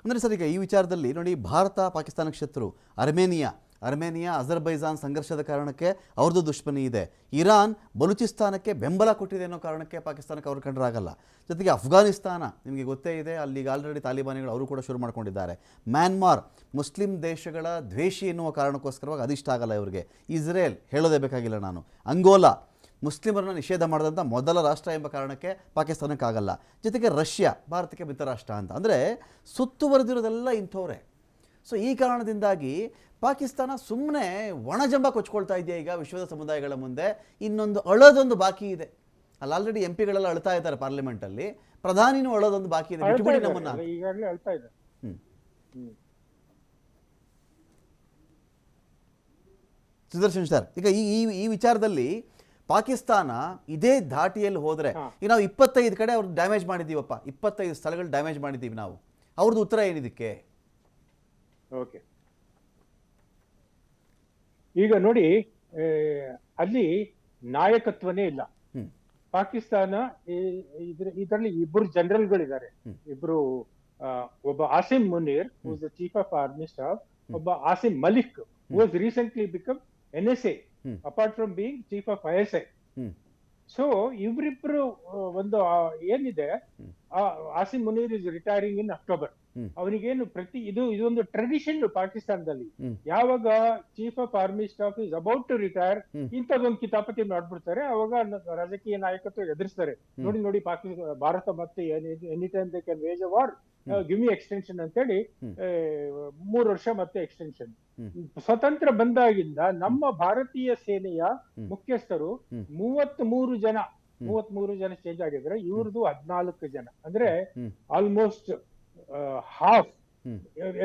ಅಂದರೆ ಸರ್, ಈಗ ಈ ವಿಚಾರದಲ್ಲಿ ನೋಡಿ, ಭಾರತ ಪಾಕಿಸ್ತಾನಕ್ಕೆ ಶತ್ರು. ಅರ್ಮೇನಿಯಾ ಅಜರ್ಬೈಜಾನ್ ಸಂಘರ್ಷದ ಕಾರಣಕ್ಕೆ ಅವ್ರದ್ದು ದುಶ್ಮನಿ ಇದೆ. ಇರಾನ್ ಬಲೂಚಿಸ್ತಾನಕ್ಕೆ ಬೆಂಬಲ ಕೊಟ್ಟಿದೆ ಅನ್ನೋ ಕಾರಣಕ್ಕೆ ಪಾಕಿಸ್ತಾನಕ್ಕೆ ಅವ್ರು ಕಂಡ್ರಾಗಲ್ಲ. ಜೊತೆಗೆ ಅಫ್ಘಾನಿಸ್ತಾನ ನಿಮಗೆ ಗೊತ್ತೇ ಇದೆ, ಅಲ್ಲಿಗೆ ಆಲ್ರೆಡಿ ತಾಲಿಬಾನಿಗಳು ಅವರು ಕೂಡ ಶುರು ಮಾಡ್ಕೊಂಡಿದ್ದಾರೆ. ಮ್ಯಾನ್ಮಾರ್ ಮುಸ್ಲಿಂ ದೇಶಗಳ ದ್ವೇಷಿ ಎನ್ನುವ ಕಾರಣಕ್ಕೋಸ್ಕರವಾಗಿ ಅದಿಷ್ಟ ಆಗಲ್ಲ ಇವರಿಗೆ. ಇಸ್ರೇಲ್ ಹೇಳೋದೇ ಬೇಕಾಗಿಲ್ಲ ನಾನು. ಅಂಗೋಲಾ ಮುಸ್ಲಿಮರನ್ನ ನಿಷೇಧ ಮಾಡಿದಂಥ ಮೊದಲ ರಾಷ್ಟ್ರ ಎಂಬ ಕಾರಣಕ್ಕೆ ಪಾಕಿಸ್ತಾನಕ್ಕಾಗಲ್ಲ. ಜೊತೆಗೆ ರಷ್ಯಾ ಭಾರತಕ್ಕೆ ಮಿತ್ರ ರಾಷ್ಟ್ರ ಅಂತ. ಅಂದರೆ ಸುತ್ತುವರೆದಿರೋದೆಲ್ಲ ಇಂಥವ್ರೆ. ಸೊ ಈ ಕಾರಣದಿಂದಾಗಿ ಪಾಕಿಸ್ತಾನ ಸುಮ್ಮನೆ ಒಣಜಂಬ ಕೊಚ್ಕೊಳ್ತಾ ಇದೆಯಾ ಈಗ ವಿಶ್ವದ ಸಮುದಾಯಗಳ ಮುಂದೆ. ಇನ್ನೊಂದು ಅಳೋದೊಂದು ಬಾಕಿ ಇದೆ. ಅಲ್ಲಿ ಆಲ್ರೆಡಿ ಎಂಪಿಗಳೆಲ್ಲ ಅಳ್ತಾ ಇದ್ದಾರೆ ಪಾರ್ಲಿಮೆಂಟಲ್ಲಿ. ಪ್ರಧಾನಿನೂ ಅಳೋದೊಂದು ಬಾಕಿ ಇದೆ. ಬಿಟ್ಬಿಡಿ ನಮ್ಮನ್ನ. ಈಗಾಗಲೇ ಅಳ್ತಾ ಇದೆ. ಸುದರ್ಶನ್ ಸರ್, ಈಗ ಈ ವಿಚಾರದಲ್ಲಿ ಪಾಕಿಸ್ತಾನ ಇದೇ ಧಾಟಿಯಲ್ಲಿ ಹೋದರೆ, ಈಗ ನಾವು 25 ಕಡೆ ಅವ್ರು ಡ್ಯಾಮೇಜ್ ಮಾಡಿದ್ದೀವಪ್ಪ, 25 ಸ್ಥಳಗಳು ಡ್ಯಾಮೇಜ್ ಮಾಡಿದ್ದೀವಿ ನಾವು. ಅವ್ರದ್ದು ಉತ್ತರ ಏನಿದಕ್ಕೆ? ಓಕೆ, ಈಗ ನೋಡಿ, ಅಲ್ಲಿ ನಾಯಕತ್ವನೇ ಇಲ್ಲ. ಪಾಕಿಸ್ತಾನ ಇದರಲ್ಲಿ ಇಬ್ಬರು ಜನರಲ್ಗಳಿದ್ದಾರೆ. ಇಬ್ರು, ಒಬ್ಬ Asim Munir who is the chief of army staff, ಒಬ್ಬ Asim Malik who was recently become NSA apart from being chief of ISI. So ಇವರಿಬ್ರು ಒಂದು ಏನಿದೆ, Asim Munir is retiring in October. ಅವನಿಗೇನು ಇದೊಂದು ಟ್ರೆಡಿಷನ್ ಪಾಕಿಸ್ತಾನದಲ್ಲಿ. ಯಾವಾಗ chief of army staff is about to retire, ಇಂಥದ್ದೊಂದು ಕಿತಾಪತಿ ಮಾಡ್ಬಿಡ್ತಾರೆ. ಅವಾಗ ರಾಜಕೀಯ ನಾಯಕತ್ವ ಎದುರಿಸ್ತಾರೆ. ನೋಡಿ ಭಾರತ ಮತ್ತೆ any time they can wage a war, give me extension ಅಂತೇಳಿ 3 ವರ್ಷ ಮತ್ತೆ ಎಕ್ಸ್ಟೆನ್ಷನ್. ಸ್ವತಂತ್ರ ಬಂದಾಗಿಂದ ನಮ್ಮ ಭಾರತೀಯ ಸೇನೆಯ ಮುಖ್ಯಸ್ಥರು 33 ಜನ ಚೇಂಜ್ ಆಗಿದ್ರೆ, ಇವ್ರದ್ದು 14 ಜನ. ಅಂದ್ರೆ almost half.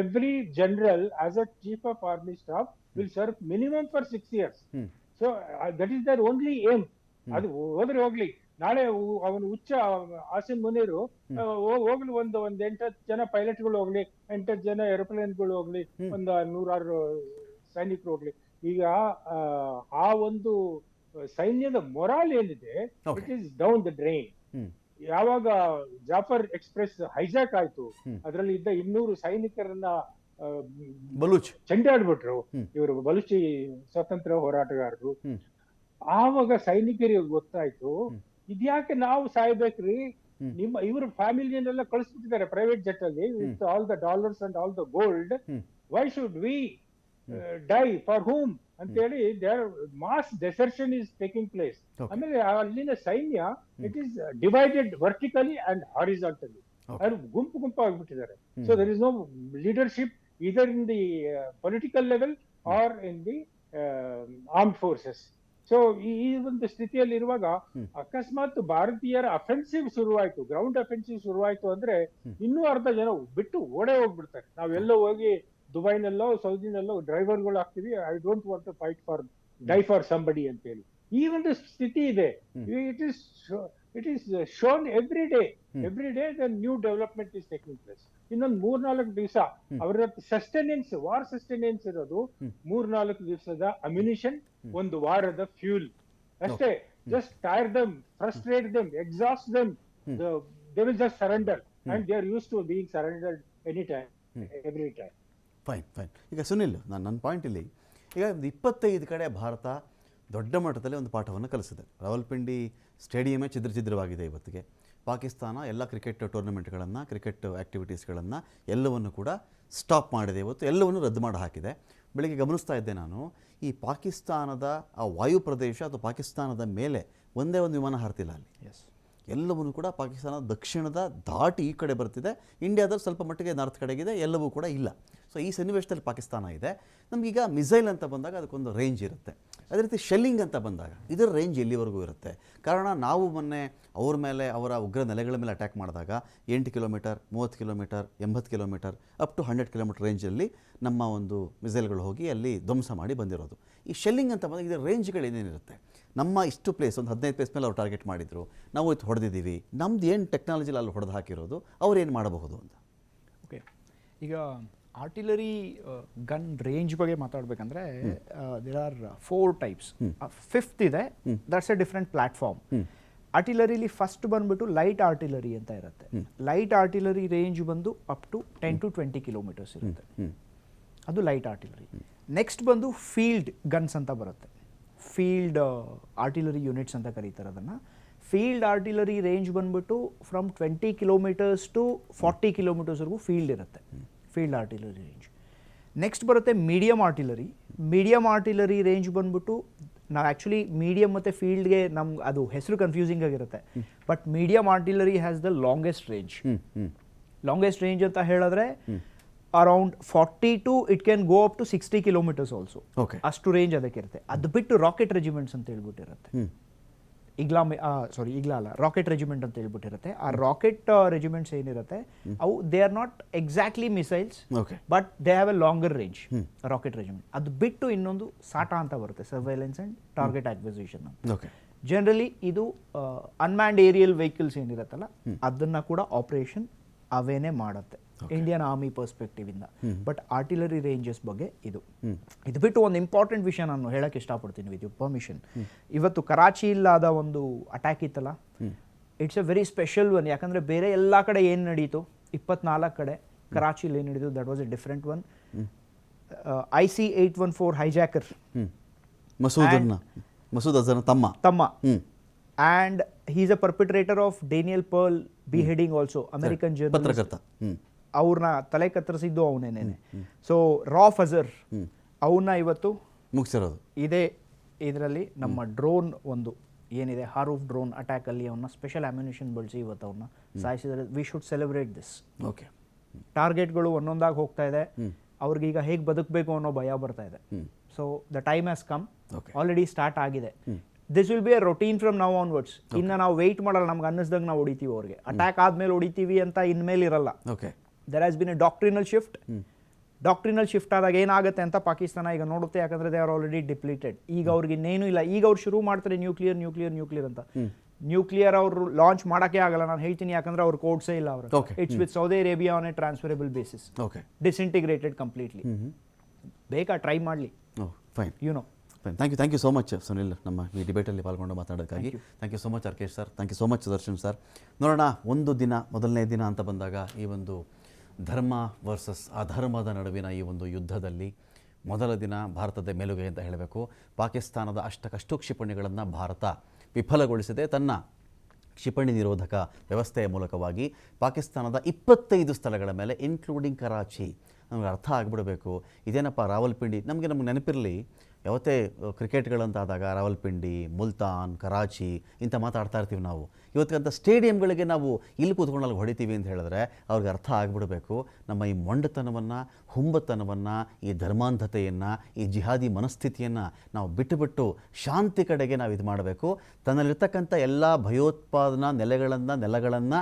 Every general as a chief of army staff will serve minimum for 6 years. So that is their only aim. ಅದು ಹೋದ್ರೆ ಹೋಗ್ಲಿ, ನಾಳೆ ಅವನು ಆಸಿಮ್ ಮುನೀರು ಹೋಗ್ಲಿ, ಒಂದು 8 ಜನ ಪೈಲಟ್ಗಳು ಹೋಗ್ಲಿ, 8 ಜನ ಏರೋಪ್ಲೇನ್ಗಳು ಹೋಗ್ಲಿ, ಒಂದು 106 ಸೈನಿಕರು ಹೋಗ್ಲಿ. ಈಗ ಆ ಒಂದು ಸೈನ್ಯದ ಮೊರಾಲ್ ಏನಿದೆ, it is down the drain. ಯಾವಾಗ ಜಾಫರ್ ಎಕ್ಸ್ಪ್ರೆಸ್ ಹೈಜಾಕ್ ಆಯ್ತು, ಅದರಲ್ಲಿ ಇದ್ದ 200 ಸೈನಿಕರನ್ನ ಚೆಂಡಾಡ್ಬಿಟ್ರು ಇವರು ಬಲೂಚಿ ಸ್ವಾತಂತ್ರ್ಯ ಹೋರಾಟಗಾರರು. ಆವಾಗ ಸೈನಿಕರಿಗೆ ಗೊತ್ತಾಯ್ತು, ಇದ್ಯಾಕೆ ನಾವು ಸಾಯ್ಬೇಕ್ರಿ, ಇವ್ರ ಫ್ಯಾಮಿಲಿಯನ್ನೆಲ್ಲ ಕಳಿಸ್ಬಿಟ್ಟಿದ್ದಾರೆ ಪ್ರೈವೇಟ್ ಜೆಟ್ ಅಲ್ಲಿ with all the dollars and all the gold. Why should we die for whom ಅಂತೇಳಿ there mass desertion is taking place. ಆಮೇಲೆ ಅಲ್ಲಿನ ಸೈನ್ಯ it is divided vertically and horizontally. ಅವರು ಗುಂಪು ಆಗಿಬಿಟ್ಟಿದ್ದಾರೆ. So there is no leadership either in the political level or in the armed forces. So ಈ ಒಂದು ಸ್ಥಿತಿಯಲ್ಲಿ ಇರುವಾಗ ಅಕಸ್ಮಾತ್ ಭಾರತೀಯರ ಅಫೆನ್ಸಿವ್ ಶುರುವಾಯ್ತು, ಗ್ರೌಂಡ್ ಅಫೆನ್ಸಿವ್ ಶುರುವಾಯ್ತು ಅಂದ್ರೆ ಇನ್ನೂ ಅರ್ಧ ಜನ ಬಿಟ್ಟು ಓಡೇ ಹೋಗ್ಬಿಡ್ತಾರೆ. ನಾವೆಲ್ಲೋ ಹೋಗಿ ದುಬೈನಲ್ಲೋ ಸೌದಿನಲ್ಲೋ ಡ್ರೈವರ್ಗಳು ಆಗ್ತೀವಿ, I don't want to fight for die for somebody ಅಂತೇಳಿ. ಈ ಒಂದು ಸ್ಥಿತಿ ಇದೆ. It is shown every day the new development is taking place. ಇನ್ನೊಂದು 3-4 ದಿವಸ ಅವರ ಸಸ್ಟೆನೆನ್ಸ್, ವಾರ್ ಸಸ್ಟೆನೆನ್ಸ್ ಇರೋದು 3-4 ದಿವಸದ ಅಮ್ಯುನಿಷನ್, 1 ವಾರದ ಫ್ಯೂಲ್ ಅಷ್ಟೇ. Just tire them, frustrate them, exhaust them, they will just surrender and they are use to being surrendered any time, every time. Fine. ಈಗ ಸುನಿಲ್, ನನ್ನ point ಇಲ್ಲಿ, ಈಗ 25 ಕಡೆ ಭಾರತ ದೊಡ್ಡ ಮಟ್ಟದಲ್ಲಿ ಒಂದು ಪಾಠವನ್ನು ಕಲಿಸಿದೆ. ರಾವಲ್ಪಿಂಡಿ ಸ್ಟೇಡಿಯಮೇ ಛಿದ್ರವಾಗಿದೆ ಇವತ್ತಿಗೆ. ಪಾಕಿಸ್ತಾನ ಎಲ್ಲ ಕ್ರಿಕೆಟ್ ಟೂರ್ನಮೆಂಟ್ಗಳನ್ನು, ಕ್ರಿಕೆಟ್ ಆ್ಯಕ್ಟಿವಿಟೀಸ್ಗಳನ್ನು ಎಲ್ಲವನ್ನು ಕೂಡ ಸ್ಟಾಪ್ ಮಾಡಿದೆ. ಇವತ್ತು ಎಲ್ಲವನ್ನು ರದ್ದು ಮಾಡಿ ಹಾಕಿದೆ. ಬೆಳಿಗ್ಗೆ ಗಮನಿಸ್ತಾ ಇದ್ದೆ ನಾನು, ಈ ಪಾಕಿಸ್ತಾನದ ಆ ವಾಯು ಪ್ರದೇಶ ಅಥವಾ ಪಾಕಿಸ್ತಾನದ ಮೇಲೆ ಒಂದೇ ಒಂದು ವಿಮಾನ ಹಾರ್ತಿಲ್ಲ ಅಲ್ಲಿ. ಎಲ್ಲವನ್ನೂ ಕೂಡ ಪಾಕಿಸ್ತಾನದ ದಕ್ಷಿಣದ ದಾಟಿ ಈ ಕಡೆ ಬರ್ತಿದೆ. ಇಂಡಿಯಾದಲ್ಲಿ ಸ್ವಲ್ಪ ಮಟ್ಟಿಗೆ ನಾರ್ತ್ ಕಡೆಗಿದೆ, ಎಲ್ಲವೂ ಕೂಡ ಇಲ್ಲ. ಸೊ ಈ ಸನ್ನಿವೇಶದಲ್ಲಿ ಪಾಕಿಸ್ತಾನ ಇದೆ. ನಮಗೀಗ ಮಿಸೈಲ್ ಅಂತ ಬಂದಾಗ ಅದಕ್ಕೊಂದು ರೇಂಜ್ ಇರುತ್ತೆ. ಅದೇ ರೀತಿ ಶೆಲ್ಲಿಂಗ್ ಅಂತ ಬಂದಾಗ ಇದರ ರೇಂಜ್ ಎಲ್ಲಿವರೆಗೂ ಇರುತ್ತೆ? ಕಾರಣ ನಾವು ಮೊನ್ನೆ ಅವ್ರ ಮೇಲೆ, ಅವರ ಉಗ್ರ ನೆಲೆಗಳ ಮೇಲೆ ಅಟ್ಯಾಕ್ ಮಾಡಿದಾಗ 8 kilometre, 30 kilometre, 80 kilometre, up to 100 kilometre ರೇಂಜಲ್ಲಿ ನಮ್ಮ ಒಂದು ಮಿಸೈಲ್ಗಳು ಹೋಗಿ ಅಲ್ಲಿ ಧ್ವಂಸ ಮಾಡಿ ಬಂದಿರೋದು. ಈ ಶೆಲ್ಲಿಂಗ್ ಅಂತ ಬಂದಾಗ ಇದರ ರೇಂಜ್ಗಳು ಏನೇನಿರುತ್ತೆ? ನಮ್ಮ ಇಷ್ಟು ಪ್ಲೇಸ್, ಒಂದು 15 ಪ್ಲೇಸ್ ಮೇಲೆ ಅವ್ರು ಟಾರ್ಗೆಟ್ ಮಾಡಿದರು, ನಾವು ಇದು ಹೊಡೆದಿದ್ದೀವಿ, ನಮ್ದು ಏನು ಟೆಕ್ನಾಲಜಿಲಿ ಅಲ್ಲಿ ಹೊಡೆದು ಹಾಕಿರೋದು, ಅವ್ರು ಏನು ಮಾಡಬಹುದು ಅಂತ. ಓಕೆ, ಈಗ ಆರ್ಟಿಲರಿ ಗನ್ ರೇಂಜ್ ಬಗ್ಗೆ ಮಾತಾಡಬೇಕಂದ್ರೆ ದೇರ್ ಆರ್ 4 ಟೈಪ್ಸ್. 5th ಇದೆ, ದಟ್ಸ್ ಎ ಡಿಫ್ರೆಂಟ್ ಪ್ಲಾಟ್ಫಾರ್ಮ್. ಆರ್ಟಿಲರಿಲಿ ಫಸ್ಟ್ ಬಂದ್ಬಿಟ್ಟು ಲೈಟ್ ಆರ್ಟಿಲರಿ ಅಂತ ಇರುತ್ತೆ. ಲೈಟ್ ಆರ್ಟಿಲರಿ ರೇಂಜ್ ಬಂದು ಅಪ್ ಟು 10 to 20 ಕಿಲೋಮೀಟರ್ಸ್ ಇರುತ್ತೆ. ಅದು ಲೈಟ್ ಆರ್ಟಿಲರಿ. ನೆಕ್ಸ್ಟ್ ಬಂದು ಫೀಲ್ಡ್ ಗನ್ಸ್ ಅಂತ ಬರುತ್ತೆ. ಫೀಲ್ಡ್ ಆರ್ಟಿಲರಿ ಯೂನಿಟ್ಸ್ ಅಂತ ಕರೀತಾರೆ ಅದನ್ನು. ಫೀಲ್ಡ್ ಆರ್ಟಿಲರಿ ರೇಂಜ್ ಬಂದ್ಬಿಟ್ಟು ಫ್ರಮ್ 20 ಕಿಲೋಮೀಟರ್ಸ್ ಟು 40 ಕಿಲೋಮೀಟರ್ಸ್ವರೆಗೂ ಫೀಲ್ಡ್ ಇರುತ್ತೆ, ಫೀಲ್ಡ್ ಆರ್ಟಿಲರಿ ರೇಂಜ್. ನೆಕ್ಸ್ಟ್ ಬರುತ್ತೆ medium artillery. Medium artillery range ಬಂದ್ಬಿಟ್ಟು ನಾವು ಆ್ಯಕ್ಚುಲಿ ಮೀಡಿಯಮ್ ಮತ್ತು ಫೀಲ್ಡ್ಗೆ ನಮ್ಗೆ ಅದು ಹೆಸರು ಕನ್ಫ್ಯೂಸಿಂಗ್ ಆಗಿರುತ್ತೆ. But medium artillery has the longest range. Longest range ಅಂತ ಹೇಳಿದ್ರೆ around 40 to it can go up to 60 kilometres also. ಅಷ್ಟು ರೇಂಜ್ ಅದಕ್ಕೆ ಇರುತ್ತೆ. ಅದು ಬಿಟ್ಟು ರಾಕೆಟ್ ರೆಜಿಮೆಂಟ್ಸ್ ಅಂತ ಹೇಳ್ಬಿಟ್ಟಿರುತ್ತೆ. ಈಗ್ಲಾ ಅಲ್ಲ, ರಾಕೆಟ್ ರೆಜಿಮೆಂಟ್ ಅಂತ ಹೇಳ್ಬಿಟ್ಟಿರುತ್ತೆ. ಆ ರಾಕೆಟ್ ರೆಜಿಮೆಂಟ್ಸ್ ಏನಿರುತ್ತೆ ಅವು they are not exactly missiles, but they have A longer range rocket regiment. ಅದು ಬಿಟ್ಟು ಇನ್ನೊಂದು ಸಾಟಾ ಅಂತ ಬರುತ್ತೆ, ಸರ್ವೈಲೆನ್ಸ್ ಅಂಡ್ ಟಾರ್ಗೆಟ್ ಅಕ್ವಿಸಿಷನ್ ಅಂತ. ಜನರಲಿ ಇದು ಅನ್ಮ್ಯಾನ್ಡ್ ಏರಿಯಲ್ ವೆಹಿಕಲ್ಸ್ ಏನಿರುತ್ತಲ್ಲ ಅದನ್ನ ಕೂಡ ಆಪರೇಷನ್ ಅವೇನೇ ಮಾಡುತ್ತೆ ಇಂಡಿಯನ್ ಆರ್ಮಿ ಪರ್ಸ್ಪೆಕ್ಟಿವ್ ಇಂದ. ಬಟ್ ಆರ್ಟಿಲರಿ ರೇಂಜಸ್ ಬಗ್ಗೆ ಇದು ಬಿಟ್ಟು ಒಂದು ಇಂಪಾರ್ಟೆಂಟ್ ವಿಷಯ ನಾನು ಹೇಳಕ್ಕೆ ಇಷ್ಟಪಡ್ತೀನಿ ವಿತ್ ಯು ಪರ್ಮಿಷನ್. ಇವತ್ತು ಕರಾಚಿ ಇಲ್ಲಾದ ಒಂದು ಅಟ್ಯಾಕ್ ಇತ್ತಲ್ಲ, it's a very special one. ಯಾಕಂದ್ರೆ ಬೇರೆ ಎಲ್ಲ ಕಡೆ ಏನು ನಡೀತು 24 ಕಡೆ, ಕರಾಚಿಲಿ ಏನು ನಡೀತು that was a different one. IC-814 hijacker Masood Azhar ತಮ್ಮ and he is a perpetrator of Daniel Pearl beheading also, American journalist. ಅವ್ರನ್ನ ತಲೆ ಕತ್ತರಿಸಿದ್ದು ಅವನೇನೆ. ಸೊ ರಾ ಫಜರ್ ಅವನ್ನ ಇವತ್ತು ಮುಗಿಸಿರೋದು ಇದೇ ಇದರಲ್ಲಿ ನಮ್ಮ ಡ್ರೋನ್ ಒಂದು ಏನಿದೆ ಹಾರೂಫ್ ಡ್ರೋನ್ ಅಟ್ಯಾಕಲ್ಲಿ ಅವನ್ನ ಸ್ಪೆಷಲ್ ಅಮ್ಯುನಿಷನ್ ಬಳಸಿ ಇವತ್ತು ಅವ್ರನ್ನ ಸಾಯಿಸಿದರೆ. We should celebrate this. Okay, ಟಾರ್ಗೆಟ್ಗಳು ಒಂದೊಂದಾಗಿ ಹೋಗ್ತಾ ಇದೆ. ಅವ್ರಿಗೀಗ ಹೇಗೆ ಬದುಕಬೇಕು ಅನ್ನೋ ಭಯ ಬರ್ತಾ ಇದೆ. So the time has come, already start ಆಗಿದೆ. This will be a routine from now onwards. ಇನ್ನು ನಾವು ವೆಯ್ಟ್ ಮಾಡಲ್ಲ, ನಮ್ಗೆ ಅನ್ನಿಸ್ದಂಗೆ ನಾವು ಹೊಡಿತೀವಿ ಅವ್ರಿಗೆ. ಅಟ್ಯಾಕ್ ಆದ್ಮೇಲೆ ಹೊಡಿತೀವಿ ಅಂತ ಇನ್ಮೇಲೆ ಇರಲ್ಲ. There has been a doctrinal shift. Doctrinal shift ಆದಾಗ ಏನಾಗುತ್ತೆ ಅಂತ ಪಾಕಿಸ್ತಾನ ಈಗ ನೋಡುತ್ತೆ. ಯಾಕಂದ್ರೆ ದೇ ಆರ್ ಆಲ್ರೆಡಿ ಡಿಪ್ಲೀಟೆಡ್. ಈಗ ಅವ್ರಿಗೆ ಇನ್ನೇನು ಇಲ್ಲ. ಈಗ ಅವ್ರು ಶುರು ಮಾಡ್ತಾರೆ ನ್ಯೂಕ್ಲಿಯರ್ ಅಂತ. ನ್ಯೂಕ್ಲಿಯರ್ ಅವರು ಲಾಂಚ್ ಮಾಡೋಕ್ಕೆ ಆಗಲ್ಲ, ನಾನು ಹೇಳ್ತೀನಿ. ಯಾಕಂದ್ರೆ ಅವ್ರ ಕೋಡ್ಸೇ ಇಲ್ಲ ಅವರು. It's with Saudi Arabia on a transferable basis, disintegrated completely. ಬೇಕಾ ಟ್ರೈ ಮಾಡಲಿ. Fine, you know. Thank you so much Sunil, ನಮ್ಮ ಈ ಡಿಬೇಟಲ್ಲಿ ಪಾಲ್ಗೊಂಡು ಮಾತಾಡೋದಕ್ಕಾಗಿ. Thank you so much Arkesh sir. Thank you so much Sudarshan sir. ನೋಡೋಣ, ಒಂದು ದಿನ, ಮೊದಲನೇ ದಿನ ಅಂತ ಬಂದಾಗ ಈ ಒಂದು ಧರ್ಮ ವರ್ಸಸ್ ಅಧರ್ಮದ ನಡುವಿನ ಈ ಒಂದು ಯುದ್ಧದಲ್ಲಿ ಮೊದಲ ದಿನ ಭಾರತದ ಮೇಲುಗೈ ಅಂತ ಹೇಳಬೇಕು. ಪಾಕಿಸ್ತಾನದ ಅಷ್ಟಕ್ಕಷ್ಟು ಕ್ಷಿಪಣಿಗಳನ್ನು ಭಾರತ ವಿಫಲಗೊಳಿಸಿದೆ. ತನ್ನ ಕ್ಷಿಪಣಿ ನಿರೋಧಕ ವ್ಯವಸ್ಥೆಯ ಮೂಲಕವಾಗಿ ಪಾಕಿಸ್ತಾನದ 25 ಸ್ಥಳಗಳ ಮೇಲೆ, ಇನ್ಕ್ಲೂಡಿಂಗ್ ಕರಾಚಿ. ನಮಗೆ ಅರ್ಥ ಆಗಿಬಿಡಬೇಕು, ಇದೇನಪ್ಪ ರಾವಲ್ಪಿಂಡಿ. ನಮಗೆ ನೆನಪಿರಲಿ, ಯಾವತ್ತೇ ಕ್ರಿಕೆಟ್ಗಳಂತಾದಾಗ ರಾವಲ್ಪಿಂಡಿ, ಮುಲ್ತಾನ್, ಕರಾಚಿ ಇಂಥ ಮಾತಾಡ್ತಾ ಇರ್ತೀವಿ ನಾವು. ಇವತ್ತಿಗಂಥ ಸ್ಟೇಡಿಯಂಗಳಿಗೆ ನಾವು ಇಲ್ಲಿ ಕೂತ್ಕೊಂಡಲ್ಲಿ ಹೊಡಿತೀವಿ ಅಂತ ಹೇಳಿದ್ರೆ ಅವ್ರಿಗೆ ಅರ್ಥ ಆಗಿಬಿಡಬೇಕು, ನಮ್ಮ ಈ ಮೊಂಡತನವನ್ನು, ಹುಂಬತನವನ್ನು, ಈ ಧರ್ಮಾಂಧತೆಯನ್ನು, ಈ ಜಿಹಾದಿ ಮನಸ್ಥಿತಿಯನ್ನು ನಾವು ಬಿಟ್ಟು ಶಾಂತಿ ಕಡೆಗೆ ನಾವು ಇದು ಮಾಡಬೇಕು. ತನ್ನಲ್ಲಿರ್ತಕ್ಕಂಥ ಎಲ್ಲ ಭಯೋತ್ಪಾದನಾ ನೆಲೆಗಳನ್ನು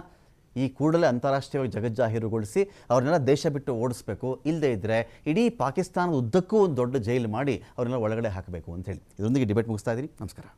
ಈ ಕೂಡಲೇ ಅಂತಾರಾಷ್ಟ್ರೀಯವಾಗಿ ಜಗಜ್ಜಾಹೀರುಗೊಳಿಸಿ ಅವ್ರನ್ನೆಲ್ಲ ದೇಶ ಬಿಟ್ಟು ಓಡಿಸ್ಬೇಕು. ಇಲ್ಲದೇ ಇದ್ದರೆ ಇಡೀ ಪಾಕಿಸ್ತಾನದ ಉದ್ದಕ್ಕೂ ಒಂದು ದೊಡ್ಡ ಜೈಲು ಮಾಡಿ ಅವ್ರನ್ನೆಲ್ಲ ಒಳಗಡೆ ಹಾಕಬೇಕು ಅಂತ ಹೇಳಿ ಇದರೊಂದಿಗೆ ಡಿಬೇಟ್ ಮುಗಿಸ್ತಾ ಇದ್ದೀನಿ. ನಮಸ್ಕಾರ.